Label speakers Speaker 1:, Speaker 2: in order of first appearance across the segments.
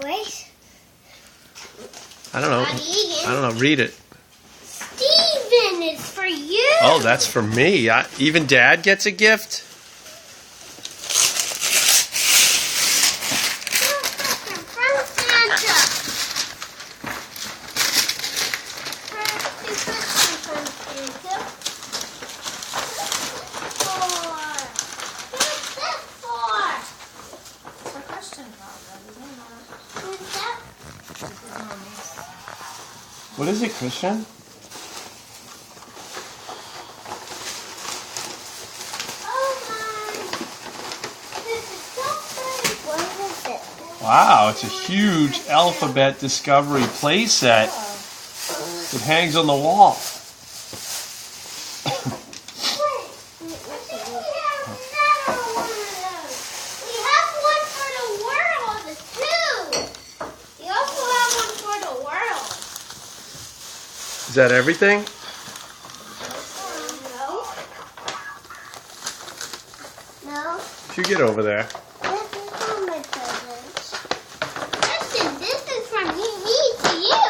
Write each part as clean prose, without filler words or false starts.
Speaker 1: Wait.
Speaker 2: I don't know.
Speaker 1: Not Egan.
Speaker 2: I don't know. Read it.
Speaker 1: Steven, it's for you.
Speaker 2: Oh, that's for me. Even Dad gets a gift?
Speaker 1: From Santa. What's this for?
Speaker 3: It's a question already.
Speaker 1: What's that?
Speaker 2: What is it, Christian? Wow, it's a huge alphabet discovery playset. It hangs on the wall. Is that everything?
Speaker 1: No.
Speaker 2: You get over there.
Speaker 1: This is for my presents. Listen, this is from me to you.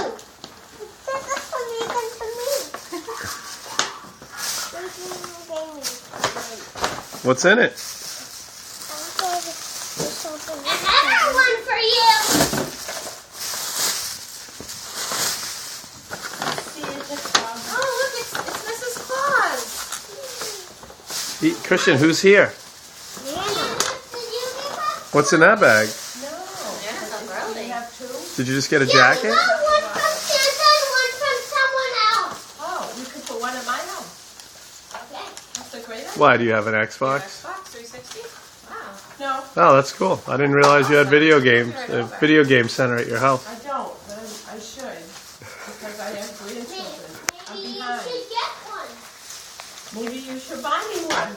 Speaker 1: This is from Ethan to me.
Speaker 2: What's in it?
Speaker 1: Another one for you.
Speaker 3: Oh, look, it's Mrs. Claus.
Speaker 2: Christian, who's here? What's in that bag?
Speaker 3: No. You have two?
Speaker 2: Did you just get a
Speaker 1: Yeah,
Speaker 2: jacket?
Speaker 1: one from Santa and one from someone else.
Speaker 3: Oh, you could put one in my house.
Speaker 1: Okay.
Speaker 3: That's a great idea.
Speaker 2: Why, do you have an Xbox?
Speaker 3: Xbox 360? Wow. No,
Speaker 2: Oh, that's cool. I didn't realize you had video games, a video game center at your house.
Speaker 3: I don't, but I should. Because I have grandchildren. I'm
Speaker 1: Maybe you
Speaker 3: behind.
Speaker 1: should get one.
Speaker 3: Maybe you should buy me one.